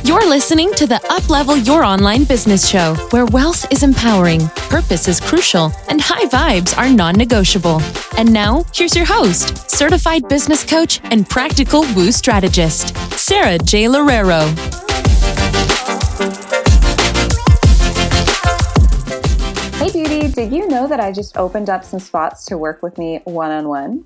You're listening to the Uplevel Your Online Business Show, where wealth is empowering, purpose is crucial, and high vibes are non-negotiable. And now, here's your host, certified business coach and practical woo strategist, Sarah J. Loureiro. Hey beauty, did you know that I just opened up some spots to work with me one-on-one?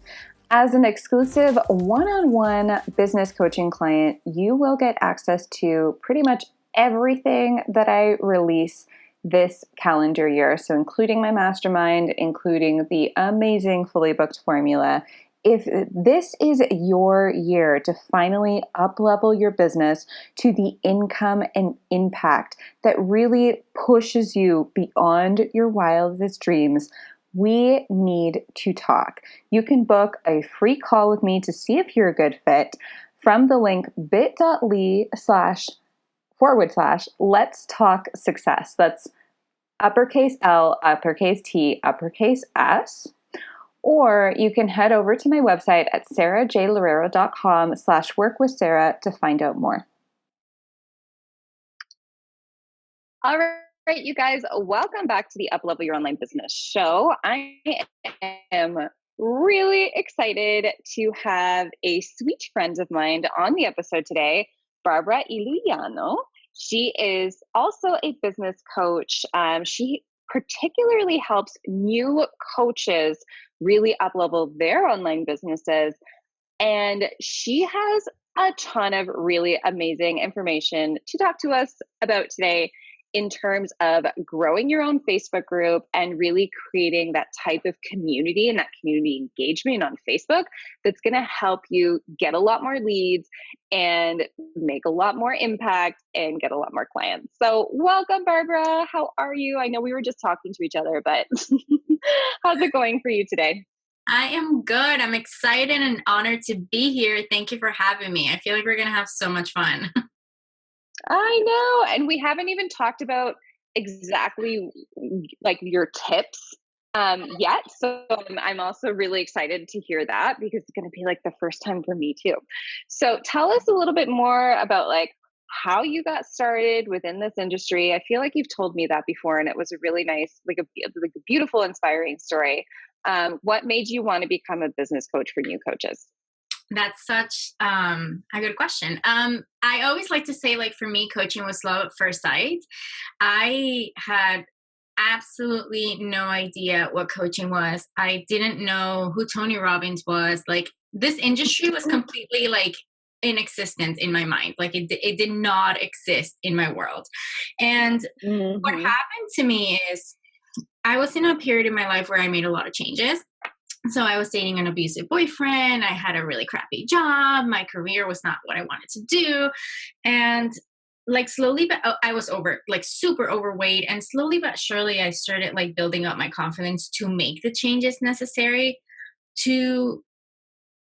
As an exclusive one-on-one business coaching client, you will get access to pretty much everything that I release this calendar year. So including my mastermind, including the amazing fully booked formula. If this is your year to finally up-level your business to the income and impact that really pushes you beyond your wildest dreams, we need to talk. You can book a free call with me to see if you're a good fit from the link bit.ly//let's talk success. That's uppercase L, uppercase T, uppercase S. Or you can head over to my website at sarahjloureiro.com/workwithsarah to find out more. All right, you guys, welcome back to the Uplevel Your Online Business Show. I am really excited to have a sweet friend of mine on the episode today, Barbara Iuliano. She is also a business coach. She particularly helps new coaches really up-level their online businesses. And she has a ton of really amazing information to talk to us about today in terms of growing your own Facebook group and really creating that type of community and that community engagement on Facebook that's going to help you get a lot more leads and make a lot more impact and get a lot more clients. So welcome, Barbara. How are you? I know we were just talking to each other, but how's it going for you today? I am good. I'm excited and honored to be here. Thank you for having me. I feel like we're going to have so much fun. I know. And we haven't even talked about exactly like your tips yet. So I'm also really excited to hear that because it's going to be like the first time for me too. So tell us a little bit more about like how you got started within this industry. I feel like you've told me that before and it was a really nice, like a beautiful, inspiring story. What made you want to become a business coach for new coaches? That's such a good question. I always like to say, like, for me, coaching was love at first sight. I had absolutely no idea what coaching was. I didn't know who Tony Robbins was. Like, this industry was completely like in existence in my mind. Like it did not exist in my world. And what happened to me is I was in a period in my life where I made a lot of changes. So I was dating an abusive boyfriend. I had a really crappy job. My career was not what I wanted to do. And like slowly, but I was super overweight. And slowly but surely, I started like building up my confidence to make the changes necessary to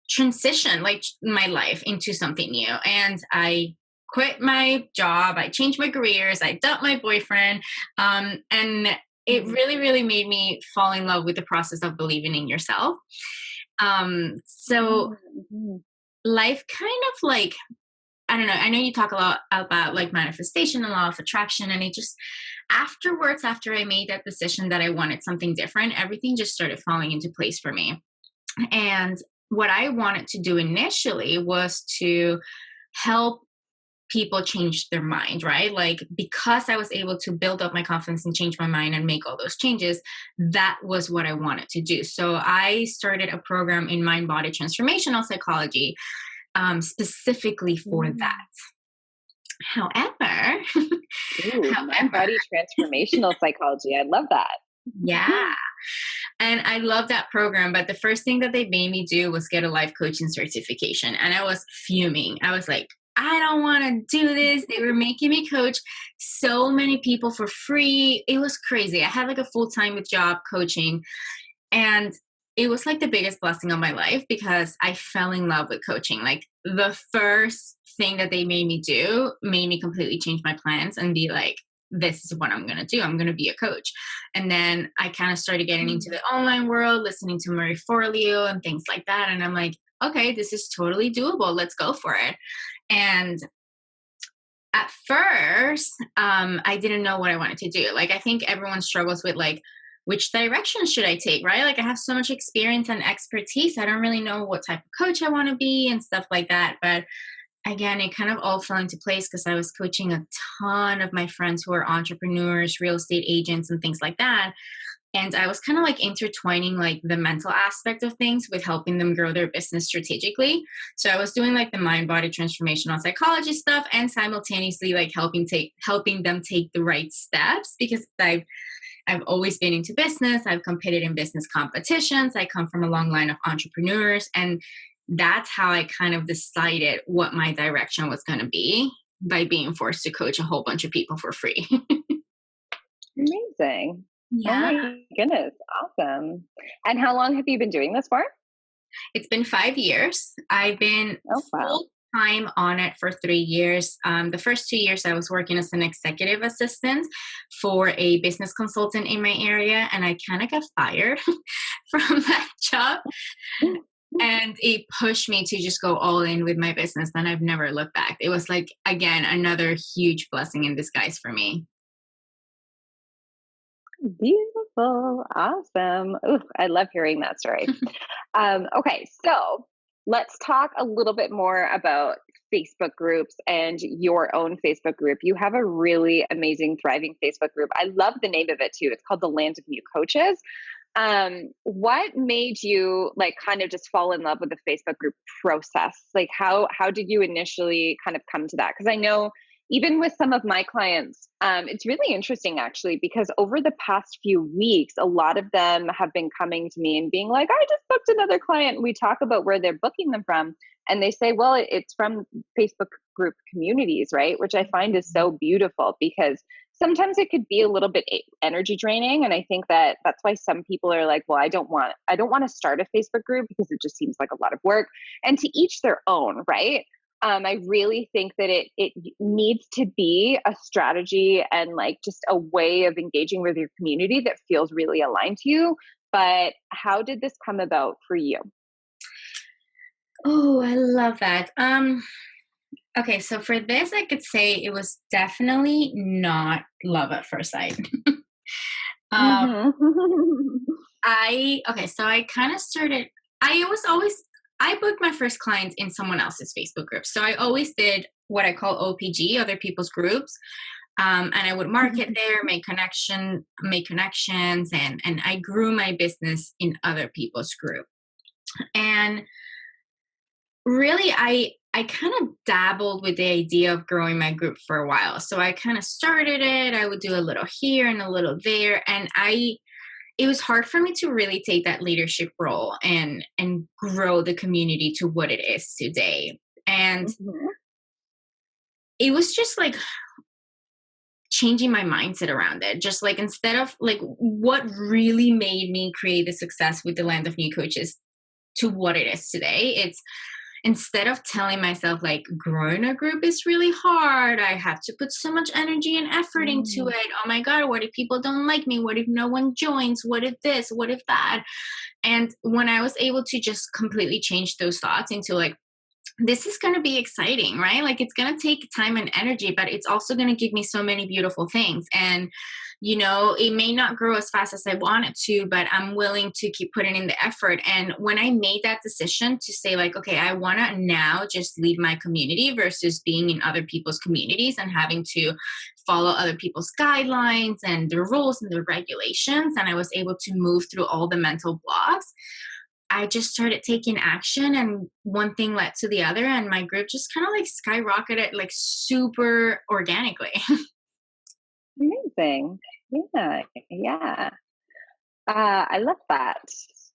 transition like my life into something new. And I quit my job. I changed my careers. I dumped my boyfriend. And it really, really made me fall in love with the process of believing in yourself. So life kind of like, I don't know. I know you talk a lot about like manifestation and law of attraction. And it just afterwards, after I made that decision that I wanted something different, everything just started falling into place for me. And what I wanted to do initially was to help people change their mind, right? Like, because I was able to build up my confidence and change my mind and make all those changes, that was what I wanted to do. So I started a program in mind-body transformational psychology, specifically for that. However, mind-body transformational psychology. I love that. Yeah. And I love that program. But the first thing that they made me do was get a life coaching certification. And I was fuming. I was like, I don't want to do this. They were making me coach so many people for free. It was crazy. I had like a full-time job coaching. And it was like the biggest blessing of my life because I fell in love with coaching. Like the first thing that they made me do made me completely change my plans and be like, this is what I'm going to do. I'm going to be a coach. And then I kind of started getting into the online world, listening to Marie Forleo and things like that. And I'm like, okay, this is totally doable. Let's go for it. And At first, I didn't know what I wanted to do. Like, I think everyone struggles with like, which direction should I take, right? Like, I have so much experience and expertise. I don't really know what type of coach I want to be and stuff like that. But again, it kind of all fell into place because I was coaching a ton of my friends who are entrepreneurs, real estate agents, and things like that. And I was kind of like intertwining like the mental aspect of things with helping them grow their business strategically. So I was doing like the mind body transformational psychology stuff and simultaneously like helping them take the right steps because I've always been into business. I've competed in business competitions. I come from a long line of entrepreneurs, and that's how I kind of decided what my direction was going to be by being forced to coach a whole bunch of people for free. Amazing. Oh Yeah. my goodness. Awesome. And how long have you been doing this for? It's been 5 years. I've been Oh, wow. full time on it for 3 years. The first 2 years, I was working as an executive assistant for a business consultant in my area, and I kind of got fired from that job. And it pushed me to just go all in with my business, and I've never looked back. It was like, again, another huge blessing in disguise for me. Beautiful. Awesome. Ooh, I love hearing that story. Okay, so let's talk a little bit more about Facebook groups and your own Facebook group. You have a really amazing, thriving Facebook group. I love the name of it too. It's called the Land of New Coaches. What made you like kind of just fall in love with the Facebook group process? Like how did you initially kind of come to that? Because I know even with some of my clients, it's really interesting actually, because over the past few weeks, a lot of them have been coming to me and being like, I just booked another client. And we talk about where they're booking them from. And they say, well, it's from Facebook group communities, right? Which I find is so beautiful because sometimes it could be a little bit energy draining. And I think that that's why some people are like, well, I don't want to start a Facebook group because it just seems like a lot of work. And to each their own, right? I really think that it needs to be a strategy and like just a way of engaging with your community that feels really aligned to you. But how did this come about for you? Oh, I love that. Okay, so for this, I could say it was definitely not love at first sight. um, Mm-hmm. so I kind of started. I was always I booked my first clients in someone else's Facebook group. So I always did what I call OPG, other people's groups, and I would market there, make connections, and I grew my business in other people's group. And really, I kind of dabbled with the idea of growing my group for a while. So I kind of started it. I would do a little here and a little there, and it was hard for me to really take that leadership role and grow the community to what it is today. And it was just like changing my mindset around it. Just like instead of like what really made me create the success with the Land of New Coaches to what it is today, it's instead of telling myself like growing a group is really hard, I have to put so much energy and effort into it, oh my god, what if people don't like me, what if no one joins, what if this, what if that. And when I was able to just completely change those thoughts into like, this is going to be exciting, right? Like it's going to take time and energy, but it's also going to give me so many beautiful things. And, it may not grow as fast as I want it to, but I'm willing to keep putting in the effort. And when I made that decision to say like, okay, I want to now just leave my community versus being in other people's communities and having to follow other people's guidelines and their rules and their regulations. And I was able to move through all the mental blocks. I just started taking action, and one thing led to the other, and my group just kind of like skyrocketed like super organically. Amazing. Yeah. Yeah. I love that.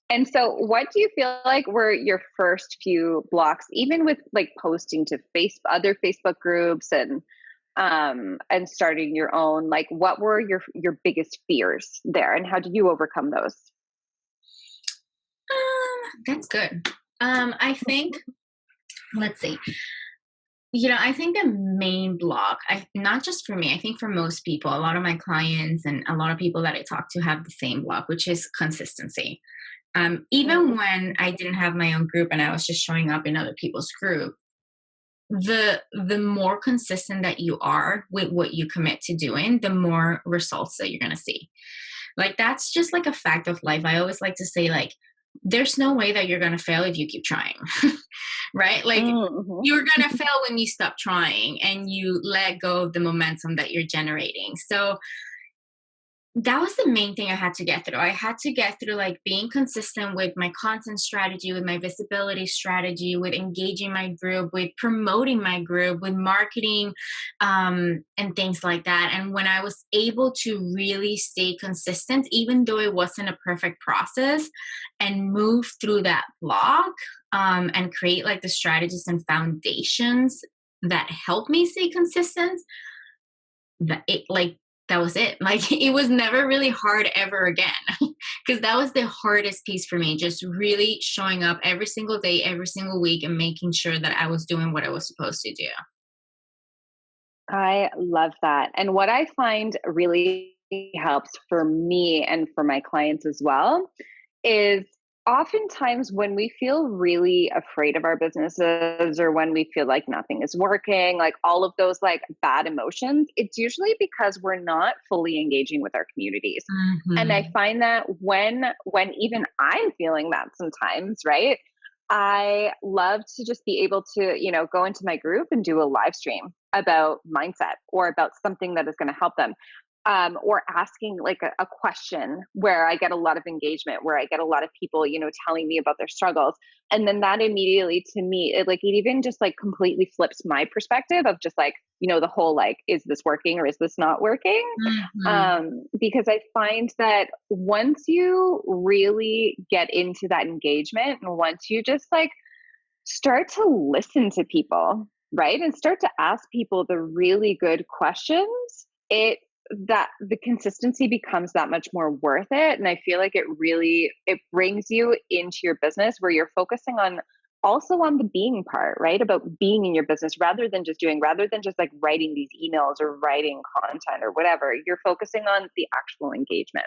And so what do you feel like were your first few blocks, even with like posting to other Facebook groups and starting your own, like what were your biggest fears there and how did you overcome those? That's good. I think, let's see. I think the main block, not just for me, I think for most people, a lot of my clients and a lot of people that I talk to have the same block, which is consistency. Even when I didn't have my own group and I was just showing up in other people's group, the more consistent that you are with what you commit to doing, the more results that you're going to see. Like, that's just like a fact of life. I always like to say, like, there's no way that you're going to fail if you keep trying. Right? Like, Mm-hmm. you're going to fail when you stop trying and you let go of the momentum that you're generating. So that was the main thing I had to get through. I had to get through like being consistent with my content strategy, with my visibility strategy, with engaging my group, with promoting my group, with marketing, and things like that. And when I was able to really stay consistent, even though it wasn't a perfect process, and move through that block, and create like the strategies and foundations that help me stay consistent, that it like that was it. Like, it was never really hard ever again, because that was the hardest piece for me, just really showing up every single day, every single week, and making sure that I was doing what I was supposed to do. I love that. And what I find really helps for me and for my clients as well is oftentimes when we feel really afraid of our businesses or when we feel like nothing is working, like all of those like bad emotions, it's usually because we're not fully engaging with our communities. And I Mm-hmm. find that when even I'm feeling that sometimes, right? I love to just be able to, go into my group and do a live stream about mindset or about something that is going to help them. Or asking like a question where I get a lot of engagement, where I get a lot of people, telling me about their struggles. And then that immediately to me, it even just like completely flips my perspective of just like, the whole like, is this working or is this not working? Mm-hmm. Because I find that once you really get into that engagement and once you just like start to listen to people, right? And start to ask people the really good questions, it that the consistency becomes that much more worth it. And I feel like it brings you into your business where you're focusing on also on the being part, right? About being in your business rather than just like writing these emails or writing content or whatever. You're focusing on the actual engagement.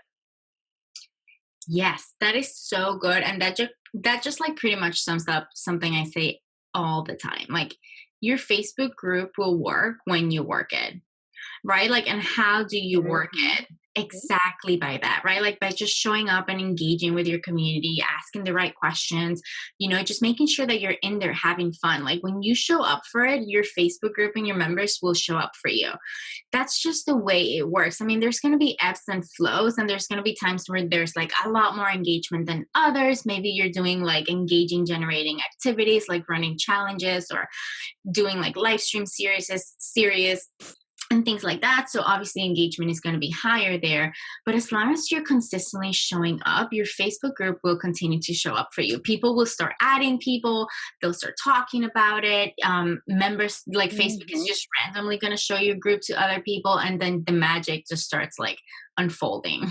Yes, that is so good. And that just like pretty much sums up something I say all the time. Like, your Facebook group will work when you work it. Right? Like, and how do you work Mhm. it? Exactly by that, right? Like, by just showing up and engaging with your community, asking the right questions, just making sure that you're in there having fun. Like, when you show up for it, your Facebook group and your members will show up for you. That's just the way it works. I mean, there's going to be ebbs and flows, and there's going to be times where there's like a lot more engagement than others. Maybe you're doing like engaging, generating activities like running challenges or doing like live stream series and things like that. So obviously engagement is going to be higher there. But as long as you're consistently showing up, your Facebook group will continue to show up for you. People will start adding people. They'll start talking about it. Members, like, Facebook is Mhm. just randomly going to show your group to other people. And then the magic just starts like unfolding.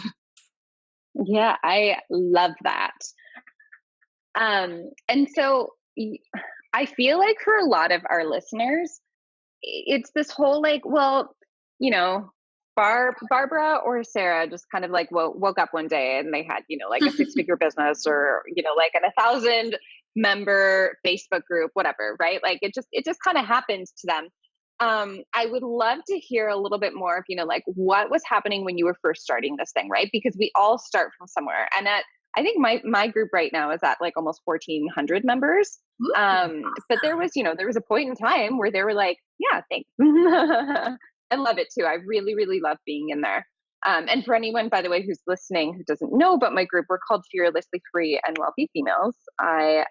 Yeah, I love that. And so I feel like for a lot of our listeners, it's this whole like, well, you know, Barbara or Sarah just kind of like woke up one day and they had, like a six-figure business or, like an 1,000 member Facebook group, whatever, right? Like it just kind of happens to them. I would love to hear a little bit more of, like what was happening when you were first starting this thing, right? Because we all start from somewhere. And I think my group right now is at like almost 1,400 members. Ooh, But there was a point in time where they were like, yeah, thanks. I love it too. I really, really love being in there. And for anyone, by the way, who's listening who doesn't know about my group, we're called Fearlessly Free and Wealthy Females. I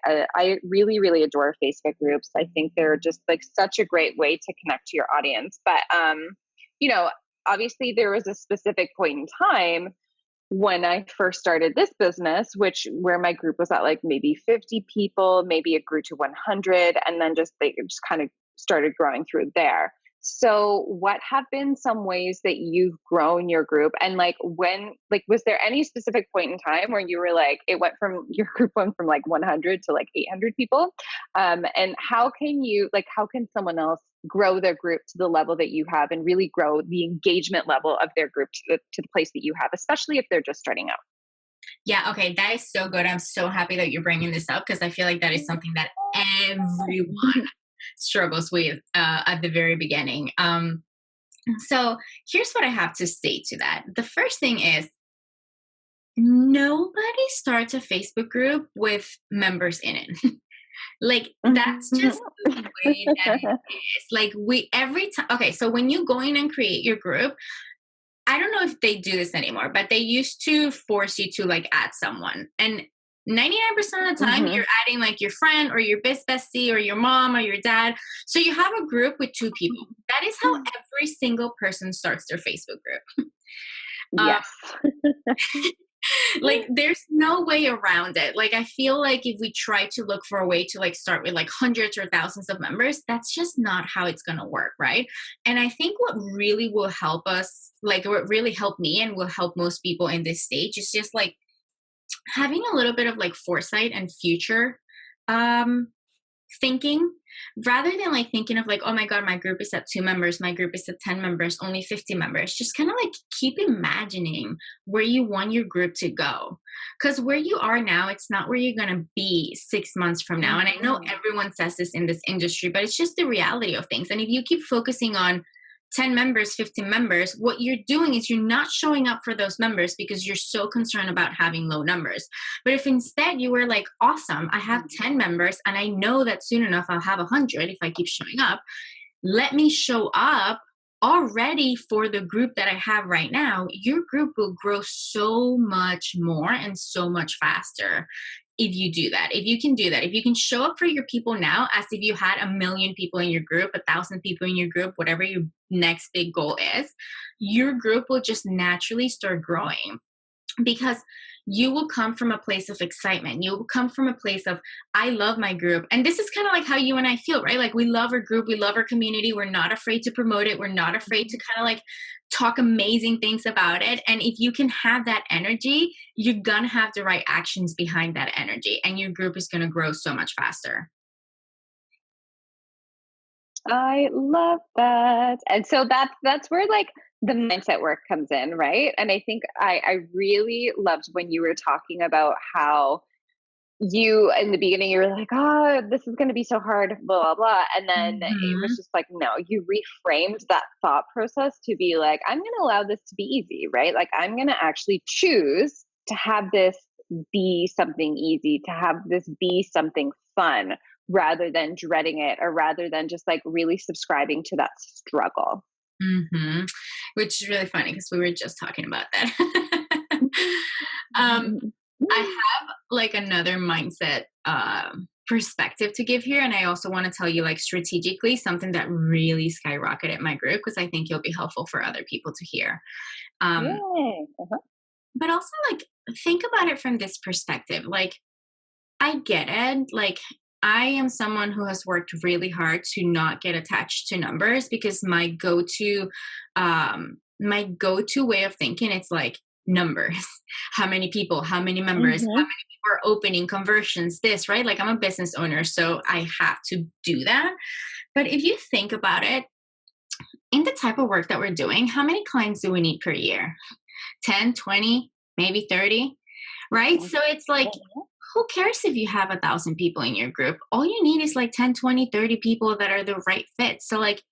really, really adore Facebook groups. I think they're just like such a great way to connect to your audience. But you know, obviously there was a specific point in time when I first started this business, where my group was at like maybe 50 people, maybe it grew to 100, and then they just kind of started growing through there. So, what have been some ways that you've grown your group? And was there any specific point in time where you were like, your group went from like 100 to like 800 people? And how can someone else grow their group to the level that you have and really grow the engagement level of their group to the place that you have, especially if they're just starting out? yeah, okay, that is so good. I'm so happy that you're bringing this up because I feel like that is something that everyone struggles with at the very beginning. So here's what I have to say to that. The first thing is, nobody starts a Facebook group with members in it. Like, that's just the way that it is. Like, every time, okay, so when you go in and create your group, I don't know if they do this anymore, but they used to force you to like add someone. And 99% of the time, you're adding like your friend or your bestie or your mom or your dad. So you have a group with two people. That is how every single person starts their Facebook group. Yes. Like, there's no way around it. Like, I feel like if we try to look for a way to like start with like hundreds or thousands of members, that's just not how it's going to work, right? And I think what really will help us, like what really helped me and will help most people in this stage, is just like having a little bit of like foresight and future thinking, rather than like thinking of like, oh my God, my group is at 2 members, my group is at 10 members, only 50 members. Just kind of like keep imagining where you want your group to go. Because where you are now, it's not where you're going to be 6 months from now. And I know everyone says this in this industry, but it's just the reality of things. And if you keep focusing on 10 members, 15 members, what you're doing is you're not showing up for those members because you're so concerned about having low numbers. But if instead you were like, awesome, I have 10 members and I know that soon enough I'll have 100 if I keep showing up, let me show up already for the group that I have right now, your group will grow so much more and so much faster. If you do that, if you can do that, if you can show up for your people now as if you had 1 million people in your group, 1,000 people in your group, whatever your next big goal is, your group will just naturally start growing, because you will come from a place of excitement. You will come from a place of, I love my group. And this is kind of like how you and I feel, right? Like, we love our group. We love our community. We're not afraid to promote it. We're not afraid to kind of like talk amazing things about it. And if you can have that energy, you're going to have the right actions behind that energy, and your group is going to grow so much faster. I love that. And so that's where like the mindset work comes in, right? And I think I really loved when you were talking about how you in the beginning you were like, oh, this is going to be so hard, blah blah blah, and then it was just like, no, you reframed that thought process to be like, I'm going to allow this to be easy, right? Like, I'm going to actually choose to have this be something easy, to have this be something fun, rather than dreading it, or rather than just like really subscribing to that struggle. Which is really funny because we were just talking about that. I have like another mindset perspective to give here. And I also want to tell you, like, strategically, something that really skyrocketed my group, because I think it'll be helpful for other people to hear. But also, like, think about it from this perspective. Like, I get it. Like, I am someone who has worked really hard to not get attached to numbers, because my go-to way of thinking, it's like numbers. How many people, how many members, how many people are opening, conversions, this, right? Like, I'm a business owner, so I have to do that. But if you think about it, in the type of work that we're doing, how many clients do we need per year? 10, 20, maybe 30, right? So it's like, who cares if you have 1,000 people in your group? All you need is like 10, 20, 30 people that are the right fit. So like,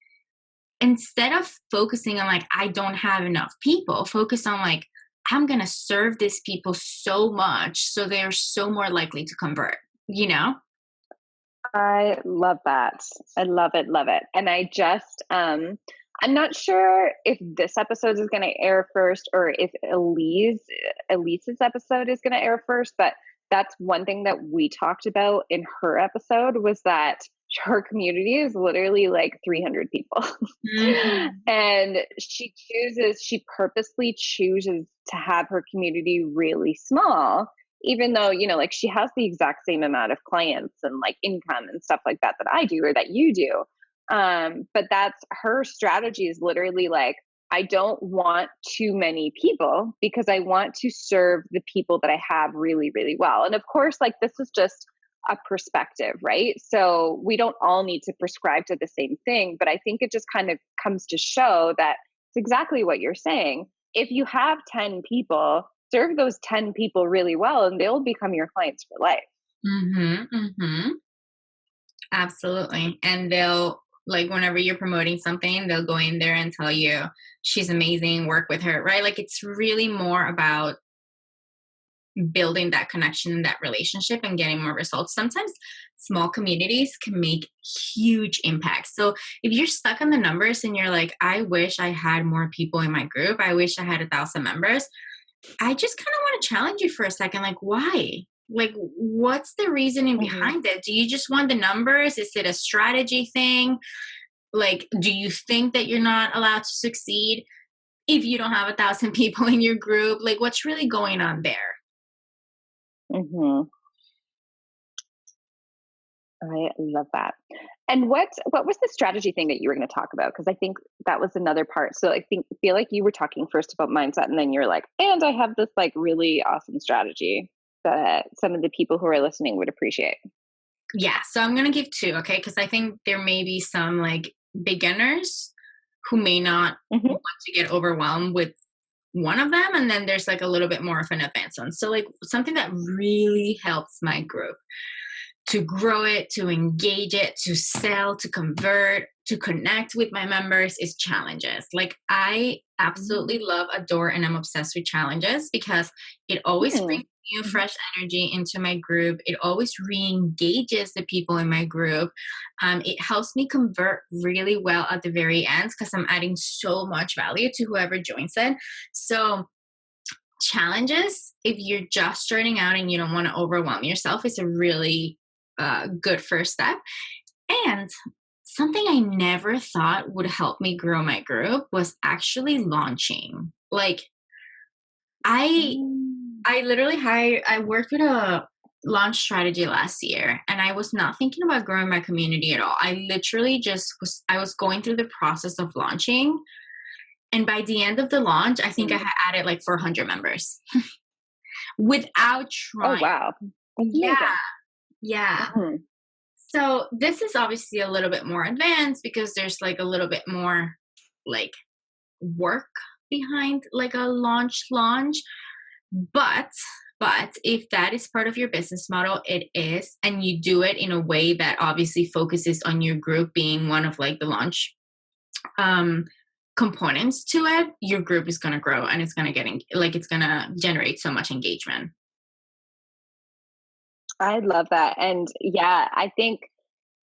instead of focusing on like, I don't have enough people, focus on like, I'm going to serve these people so much so they're so more likely to convert, you know? I love that. I love it. Love it. And I just, I'm not sure if this episode is going to air first, or if Elise's episode is going to air first, but that's one thing that we talked about in her episode, was that her community is literally like 300 people. And she purposely chooses to have her community really small, even though, you know, like, she has the exact same amount of clients and like income and stuff like that I do, or that you do. But that's her strategy, is literally like, I don't want too many people because I want to serve the people that I have really, really well. And of course, like, this is just a perspective, right? So we don't all need to prescribe to the same thing, but I think it just kind of comes to show that it's exactly what you're saying. If you have 10 people, serve those 10 people really well, and they'll become your clients for life. Absolutely. And they'll, like, whenever you're promoting something, they'll go in there and tell you she's amazing, work with her, right? Like, it's really more about building that connection and that relationship and getting more results. Sometimes small communities can make huge impacts. So if you're stuck on the numbers and you're like, I wish I had more people in my group, I wish I had 1,000 members, I just kind of want to challenge you for a second. Like, why? Like, what's the reasoning Hmm. behind it? Do you just want the numbers? Is it a strategy thing? Like, do you think that you're not allowed to succeed if you don't have 1,000 people in your group? Like, what's really going on there? Hmm. I love that. And what was the strategy thing that you were going to talk about? Because I think that was another part. So I feel like you were talking first about mindset, and then you're like, and I have this like really awesome strategy that some of the people who are listening would appreciate. Yeah, so I'm gonna give two, okay? Because I think there may be some like beginners who may not Hmm. want to get overwhelmed with one of them, and then there's like a little bit more of an advanced one. So, like, something that really helps my group to grow it, to engage it, to sell, to convert, to connect with my members is challenges. Like, I absolutely love, adore, and I'm obsessed with challenges because it always Hmm. brings new, fresh energy into my group. It always re engages the people in my group. It helps me convert really well at the very end because I'm adding so much value to whoever joins it. So, challenges, if you're just starting out and you don't want to overwhelm yourself, is a really good first step. And something I never thought would help me grow my group was actually launching. Like, I Mm. I literally hired I worked with a launch strategy last year, and I was not thinking about growing my community at all. I literally just was going through the process of launching, and by the end of the launch, I think I Mm. had added like 400 members without Oh trying. wow, that's Yeah, amazing. yeah. Hmm. So this is obviously a little bit more advanced because there's like a little bit more like work behind like a launch. But if that is part of your business model, it is, and you do it in a way that obviously focuses on your group being one of like the launch um components to it, your group is going to grow and it's going to like it's going to generate so much engagement. I love that, and yeah, I think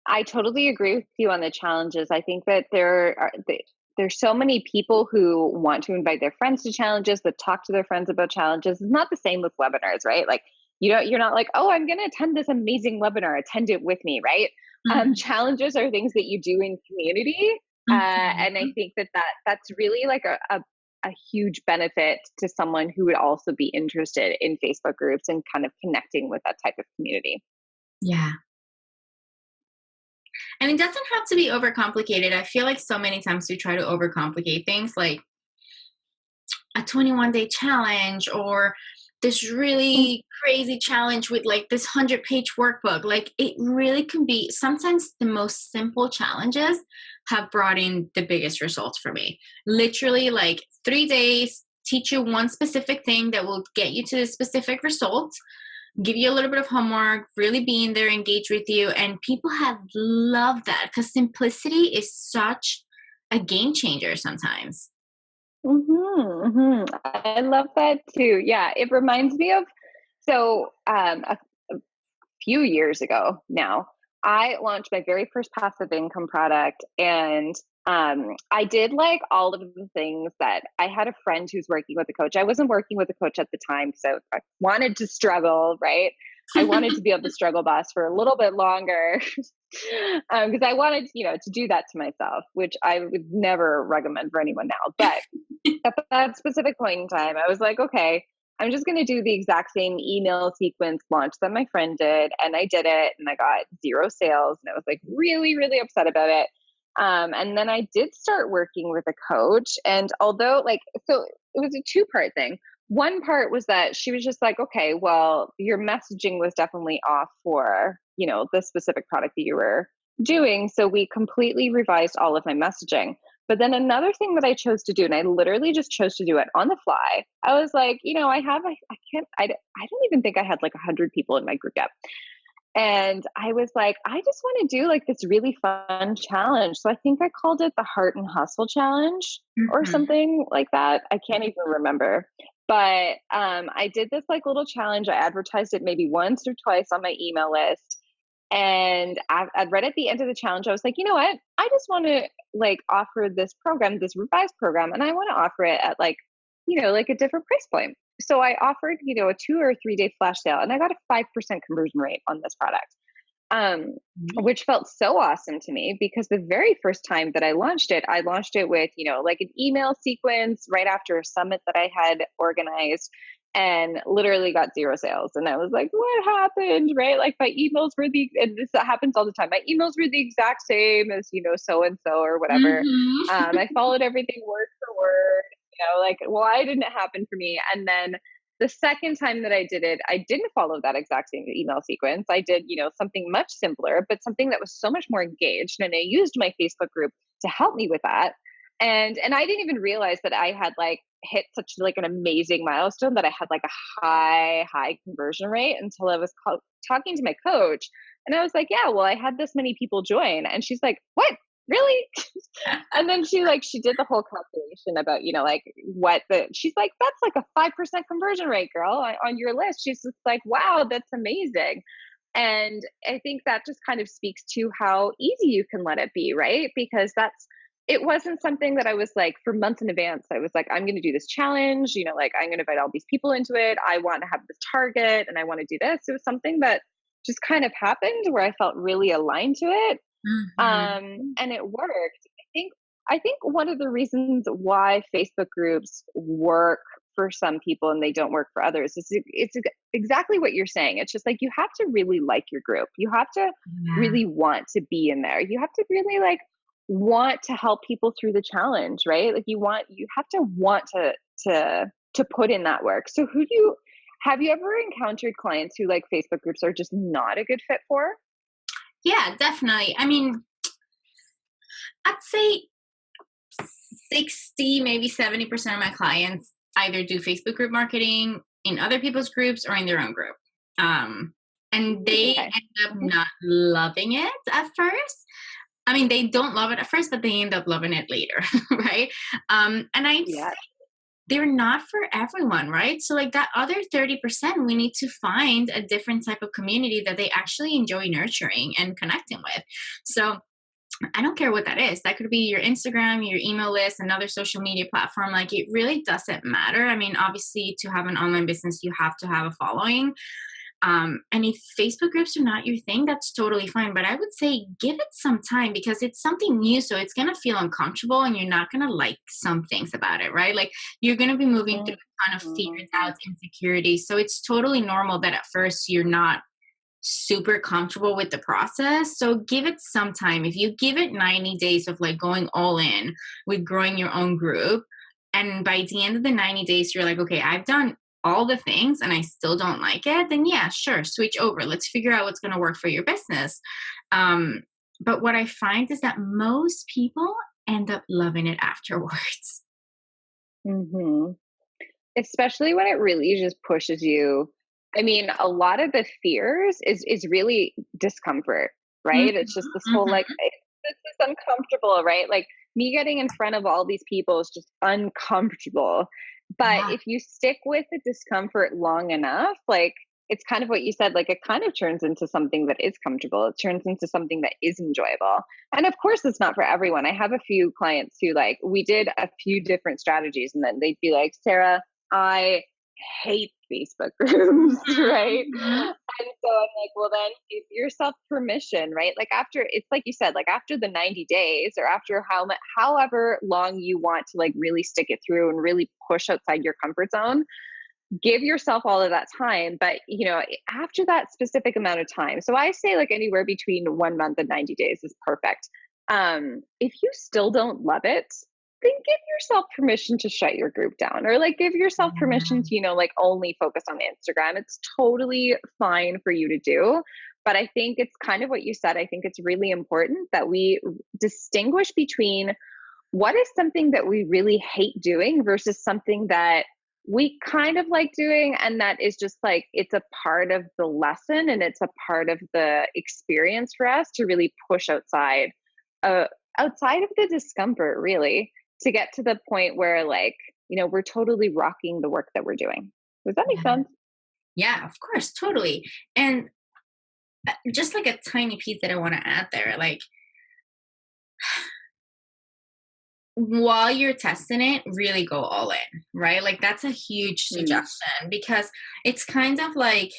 I totally agree with you on the challenges. I think that there's so many people who want to invite their friends to challenges, that talk to their friends about challenges. It's not the same with webinars, right? Like, you're not like, oh, I'm going to attend this amazing webinar, attend it with me, right? Mhm, Challenges are things that you do in community, and I mhm. think that's really like a huge benefit to someone who would also be interested in Facebook groups and kind of connecting with that type of community. Yeah. And it doesn't have to be overcomplicated. I feel like so many times we try to overcomplicate things, like a 21-day challenge or this really crazy challenge with like this 100-page workbook. Like, it really can be, sometimes the most simple challenges have brought in the biggest results for me. Literally, like 3 days, teach you one specific thing that will get you to the specific result, give you a little bit of homework, really be in there, engage with you. And people have loved that because simplicity is such a game changer sometimes. Mhm, mhm. I love that too. Yeah, it reminds me of a few years ago now, I launched my very first passive income product, and I did like all of the things that I had a friend who's working with a coach. I wasn't working with a coach at the time, so I wanted to struggle, right? I wanted to be able to struggle boss for a little bit longer because I wanted, to do that to myself, which I would never recommend for anyone now. But at that specific point in time, I was like, okay, I'm just going to do the exact same email sequence launch that my friend did. And I did it and I got zero sales. And I was like really, really upset about it. And then I did start working with a coach. And although, so it was a two-part thing. One part was that she was just like, okay, well, your messaging was definitely off for, the specific product that you were doing. So we completely revised all of my messaging. But then another thing that I chose to do, and I literally just chose to do it on the fly. I was like, I can't, I don't even think I had like 100 people in my group yet. And I was like, I just want to do like this really fun challenge. So I think I called it the Heart and Hustle Challenge or Mhm. something like that. I can't even remember. But I did this like little challenge. I advertised it maybe once or twice on my email list. And right at the end of the challenge, I was like, you know what? I just want to like offer this program, this revised program, and I want to offer it at like, like a different price point. So I offered, a 2 or 3 day flash sale, and I got a 5% conversion rate on this product, um, Mhm. which felt so awesome to me because the very first time that I launched it with, like an email sequence right after a summit that I had organized and literally got zero sales. And I was like, what happened? Right? Like my emails were and this happens all the time. My emails were the exact same as, so and so or whatever. Mhm. I followed everything word for word, like why didn't it happen for me? And then the second time that I did it, I didn't follow that exact same email sequence. I did, something much simpler, but something that was so much more engaged. And I used my Facebook group to help me with that. And I didn't even realize that I had like hit such like an amazing milestone that I had like a high conversion rate until I was talking to my coach. And I was like, yeah, well, I had this many people join. And she's like, what? Really? And then she did the whole calculation about, like she's like, that's like a 5% conversion rate, girl, on your list. She's just like, wow, that's amazing. And I think that just kind of speaks to how easy you can let it be, right? Because it wasn't something that I was like for months in advance. I was like, I'm going to do this challenge, like I'm going to invite all these people into it. I want to have this target and I want to do this. It was something that just kind of happened where I felt really aligned to it, Mhm. and it worked. I think one of the reasons why Facebook groups work for some people and they don't work for others is it's exactly what you're saying. It's just like you have to really like your group. You have to Yeah. really want to be in there. You have to really like want to help people through the challenge, right? Like you have to want to put in that work. So have you ever encountered clients who like Facebook groups are just not a good fit for? Yeah, definitely. I mean, I'd say 60, maybe 70% of my clients either do Facebook group marketing in other people's groups or in their own group. Um, and Ooh, they okay. end up Mhm. not loving it at first. I mean, they don't love it at first, but they end up loving it later, right? And I'd Yeah. say they're not for everyone, right? So, like that other 30%, we need to find a different type of community that they actually enjoy nurturing and connecting with. So, I don't care what that is. That could be your Instagram, your email list, another social media platform. Like it really doesn't matter. I mean, obviously, to have an online business, you have to have a following. And if Facebook groups are not your thing, that's totally fine. But I would say give it some time because it's something new. So it's going to feel uncomfortable and you're not going to like some things about it, right? Like you're going to be moving through a ton of fears, Mhm. doubts, insecurities. So it's totally normal that at first you're not super comfortable with the process. So give it some time. If you give it 90 days of like going all in with growing your own group, and by the end of the 90 days, you're like, okay, I've done all the things and I still don't like it, then yeah, sure, switch over. Let's figure out what's going to work for your business. Um, but what I find is that most people end up loving it afterwards. Mhm. Especially when it really just pushes you. I mean, a lot of the fears is really discomfort, Mhm, right? It's just this whole like, mhm. this is uncomfortable, right? Like me getting in front of all these people is just uncomfortable. But Yeah. if you stick with the discomfort long enough, like it's kind of what you said, like it kind of turns into something that is comfortable. It turns into something that is enjoyable. And of course, it's not for everyone. I have a few clients who like, we did a few different strategies and then they'd be like, Sarah, I hate Facebook groups, right? Mhm, And so I'm like, well, then give yourself permission, right? Like after, it's like you said, like after the 90 days or after however long you want to like really stick it through and really push outside your comfort zone, give yourself all of that time. But, after that specific amount of time, so I say like anywhere between 1 month and 90 days is perfect. If you still don't love it, then give yourself permission to shut your group down or like give yourself permission mhm. to, like only focus on Instagram. It's totally fine for you to do. But I think it's kind of what you said. I think it's really important that we distinguish between what is something that we really hate doing versus something that we kind of like doing, and that is just like, it's a part of the lesson and it's a part of the experience for us to really push uh, outside of the discomfort, really, to get to the point where, like, we're totally rocking the work that we're doing. Does that make Yeah. sense? Yeah, of course, totally. And just like a tiny piece that I want to add there, like while you're testing it, really go all in, right? Like that's a huge Mm. suggestion because it's kind of like,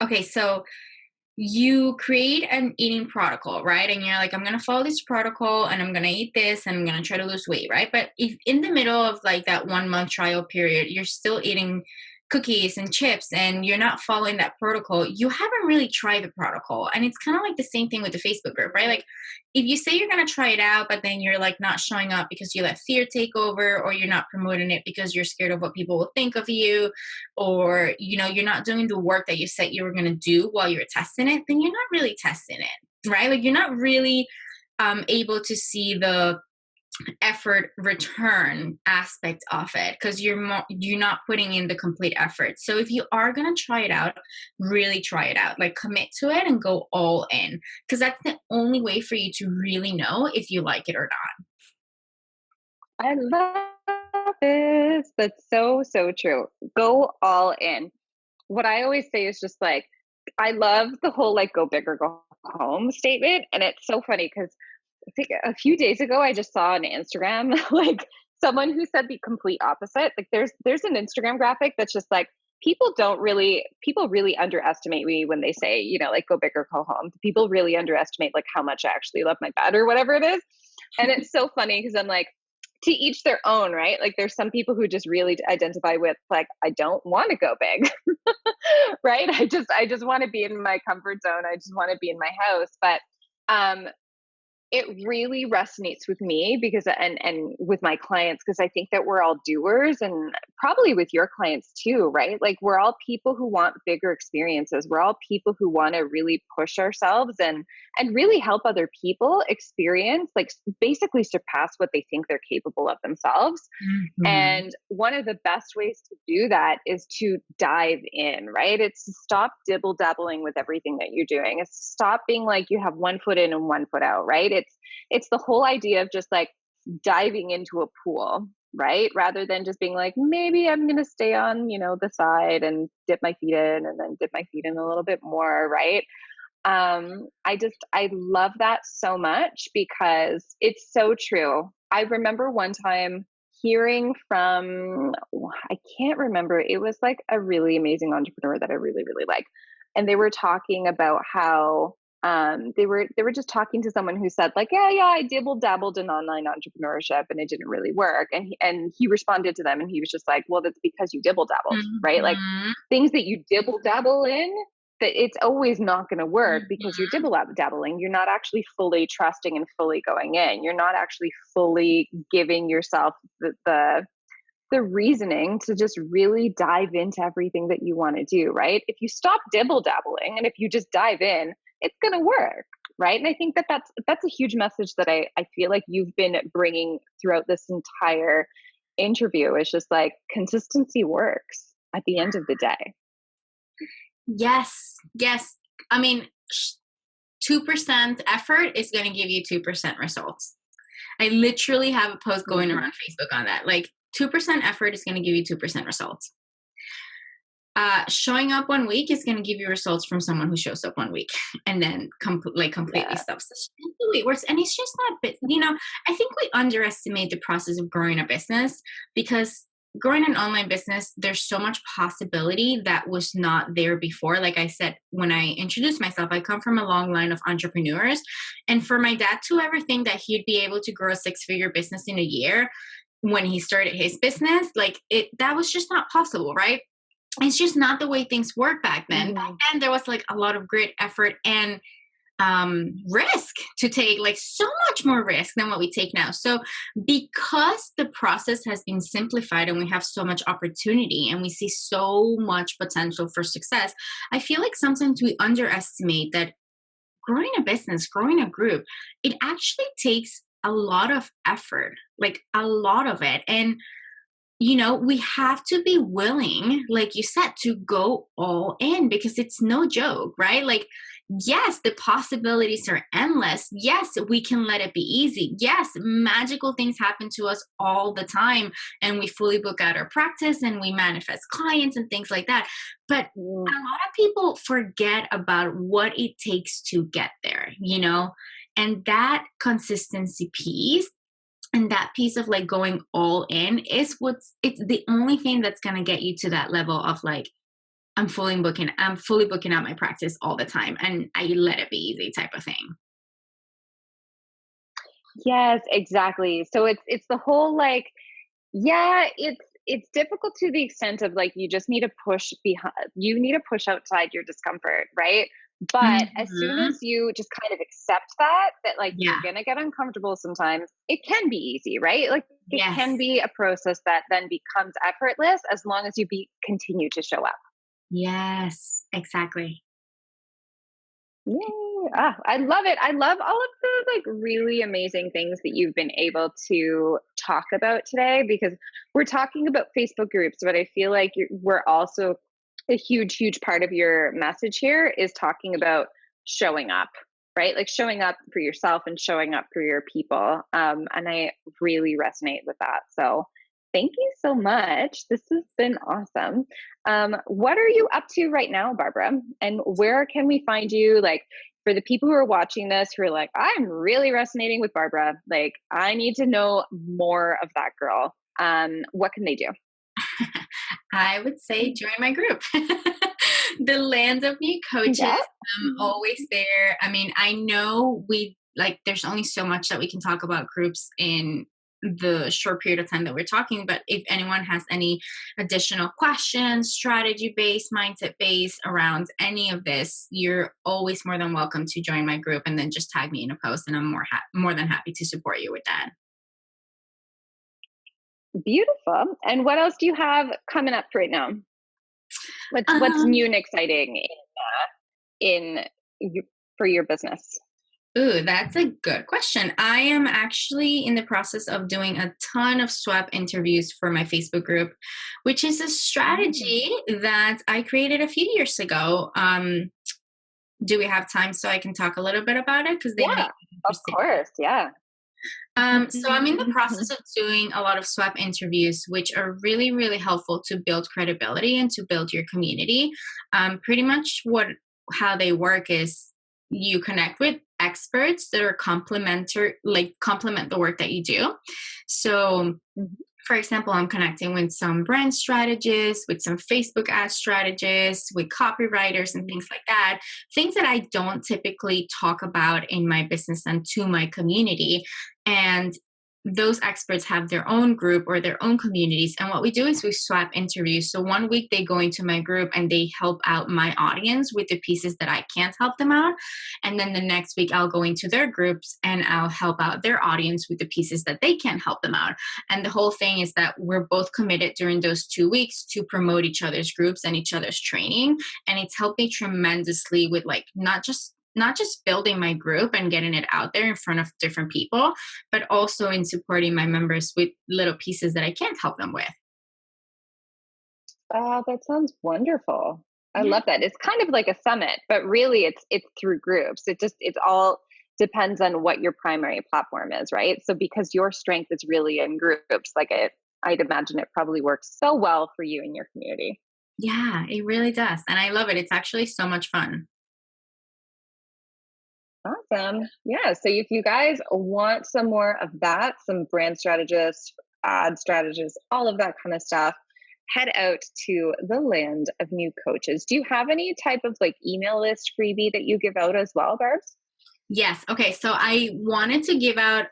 okay, so you create an eating protocol, right? And you're like, I'm gonna follow this protocol and I'm gonna eat this and I'm gonna try to lose weight, right? But if in the middle of like that 1 month trial period, you're still eating cookies and chips and you're not following that protocol, you haven't really tried the protocol. And it's kind of like the same thing with the Facebook group, right? Like if you say you're gonna try it out, but then you're like not showing up because you let fear take over, or you're not promoting it because you're scared of what people will think of you, or you're not doing the work that you said you were going to do while you're testing it, then you're not really testing it, right? Like you're not really able to see the effort return aspect of it because you're not putting in the complete effort. So if you are going to try it out, really try it out, like commit to it and go all in, because that's the only way for you to really know if you like it or not. I love this. That's so, so true. Go all in. What I always say is just like, I love the whole like go big or go home statement. And it's so funny because I think a few days ago I just saw on Instagram like someone who said the complete opposite. Like there's an Instagram graphic that's just like, people really underestimate me when they say, like go big or go home. People really underestimate like how much I actually love my bed or whatever it is. And it's so funny because I'm like, to each their own, right? Like there's some people who just really identify with like, I don't want to go big, right? I just want to be in my comfort zone. I just want to be in my house. But um, it really resonates with me because and with my clients, because I think that we're all doers, and probably with your clients too, right? Like we're all people who want bigger experiences. We're all people who want to really push ourselves and really help other people experience, like basically surpass what they think they're capable of themselves. Mhm. And one of the best ways to do that is to dive in, right? It's to stop dibble dabbling with everything that you're doing. It's to stop being like you have one foot in and one foot out, right? It's the whole idea of just like diving into a pool, right? Rather than just being like, maybe I'm going to stay on, the side and dip my feet in and then dip my feet in a little bit more, right? I love that so much because it's so true. I remember one time hearing from, I can't remember, it was like a really amazing entrepreneur that I really, really like. And they were talking about how they were just talking to someone who said like, yeah, I dibble dabbled in online entrepreneurship and it didn't really work. And he responded to them and he was just like, well, that's because you dibble dabbled, right? Like Mhm. things that you dibble dabble in, that it's always not going to work because you're Mhm. dibble dabbling. You're not actually fully trusting and fully going in. You're not actually fully giving yourself the reasoning to just really dive into everything that you want to do, right? If you stop dibble dabbling and if you just dive in, it's going to work, right? And I think that that's a huge message that I feel like you've been bringing throughout this entire interview. It's just like consistency works at the end of the day. Yes, yes. I mean, 2% effort is going to give you 2% results. I literally have a post going Mhm. around Facebook on that. Like 2% effort is going to give you 2% results. Showing up 1 week is going to give you results from someone who shows up 1 week and then completely Yeah. stops. That's just the way it works. And it's just not, I think we underestimate the process of growing a business because growing an online business, there's so much possibility that was not there before. Like I said, when I introduced myself, I come from a long line of entrepreneurs. And for my dad to ever think that he'd be able to grow a 6-figure business in a year when he started his business, that was just not possible, right? It's just not the way things worked back then. Back Mhm. then, there was like a lot of grit, effort, and risk to take, like so much more risk than what we take now. So, because the process has been simplified and we have so much opportunity and we see so much potential for success, I feel like sometimes we underestimate that growing a business, growing a group, it actually takes a lot of effort, like a lot of it. And we have to be willing, like you said, to go all in because it's no joke, right? Like, yes, the possibilities are endless. Yes, we can let it be easy. Yes, magical things happen to us all the time, and we fully book out our practice and we manifest clients and things like that. But a lot of people forget about what it takes to get there, and that consistency piece and that piece of like going all in is it's the only thing that's going to get you to that level of like I'm fully booking out my practice all the time and I let it be easy type of thing. Yes, exactly. So it's the whole like, yeah, it's difficult to the extent of like you just need to push behind, you need to push outside your discomfort, right? But as soon Mhm. as you just kind of accept that like you're Yeah. gonna get uncomfortable sometimes, it can be easy, right? Like it can Yes. be a process that then becomes effortless as long as you continue to show up. Yes, exactly. Yay. Ah, I love it. I love all of the like really amazing things that you've been able to talk about today because we're talking about Facebook groups, but I feel like we're also a huge, huge part of your message here is talking about showing up, right? Like showing up for yourself and showing up for your people. And I really resonate with that. So thank you so much. This has been awesome. What are you up to right now, Barbara? And where can we find you? Like, for the people who are watching this who are like, I'm really resonating with Barbara, like, I need to know more of that girl. What can they do? I would say join my group. The land of new coaches. Yeah. I'm always there. I mean, I know there's only so much that we can talk about groups in the short period of time that we're talking, but if anyone has any additional questions, strategy based, mindset based around any of this, you're always more than welcome to join my group and then just tag me in a post and I'm more than happy to support you with that. Beautiful. And what else do you have coming up right now? What's Um, new and exciting in for your business? Ooh, that's a good question. I am actually in the process of doing a ton of swap interviews for my Facebook group, which is a Mm. strategy that I created a few years ago. Do we have time so I can talk a little bit about it? Because they may Yeah, be of interested. course. Yeah. So I'm in the process of doing a lot of swap interviews, which are really, really helpful to build credibility and to build your community. Pretty much how they work is you connect with experts that are complementary, like complement the work that you do. So Mhm. for example, I'm connecting with some brand strategists, with some Facebook ad strategists, with copywriters, and things like that. Things that I don't typically talk about in my business and to my community. And those experts have their own group or their own communities. And what we do is we swap interviews. So one week they go into my group and they help out my audience with the pieces that I can't help them out. And then the next week I'll go into their groups and I'll help out their audience with the pieces that they can't help them out. And the whole thing is that we're both committed during those 2 weeks to promote each other's groups and each other's training. And it's helped me tremendously with like not just building my group and getting it out there in front of different people, but also in supporting my members with little pieces that I can't help them with. That sounds wonderful. I Yeah. love that. It's kind of like a summit, but really it's through groups. It's all depends on what your primary platform is, right? So because your strength is really in groups, like I'd imagine it probably works so well for you and your community. Yeah, it really does. And I love it. It's actually so much fun. Awesome. Yeah. So if you guys want some more of that, some brand strategists, ad strategists, all of that kind of stuff, head out to the land of new coaches. Do you have any type of like email list freebie that you give out as well, Barbs? Yes. Okay. So I wanted to give out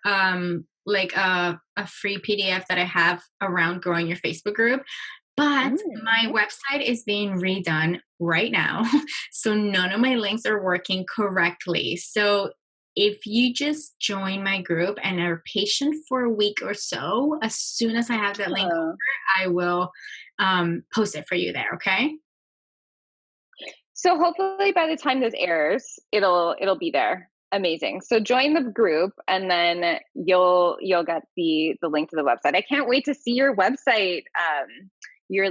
like a free PDF that I have around growing your Facebook group. But my Mm-hmm. website is being redone right now. So none of my links are working correctly. So if you just join my group and are patient for a week or so, as soon as I have that link over, I will post it for you there. Okay. So hopefully by the time this airs, it'll be there. Amazing. So join the group, and then you'll get the link to the website. I can't wait to see your website. Your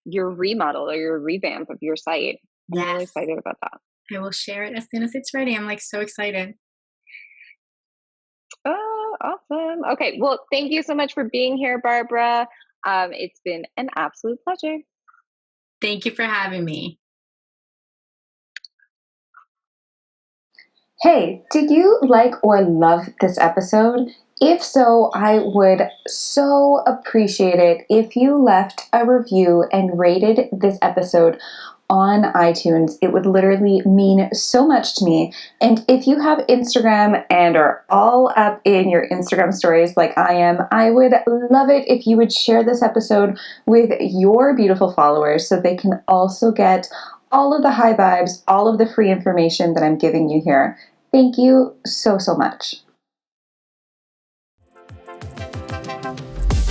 your remodel or your revamp of your site. I'm really excited about that. I will share it as soon as it's ready. I'm like so excited. Oh, awesome. Okay. Well, thank you so much for being here, Barbara. It's been an absolute pleasure. Thank you for having me. Hey, did you like or love this episode? If so, I would so appreciate it if you left a review and rated this episode on iTunes. It would literally mean so much to me. And if you have Instagram and are all up in your Instagram stories like I am, I would love it if you would share this episode with your beautiful followers so they can also get all of the high vibes, all of the free information that I'm giving you here. Thank you so much.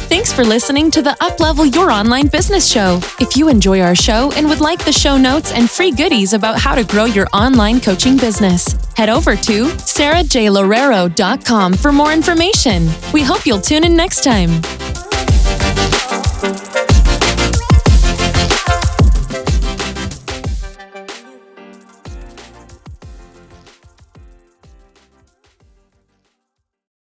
Thanks for listening to the Uplevel Your Online Business Show. If you enjoy our show and would like the show notes and free goodies about how to grow your online coaching business, head over to sarahjlorero.com for more information. We hope you'll tune in next time.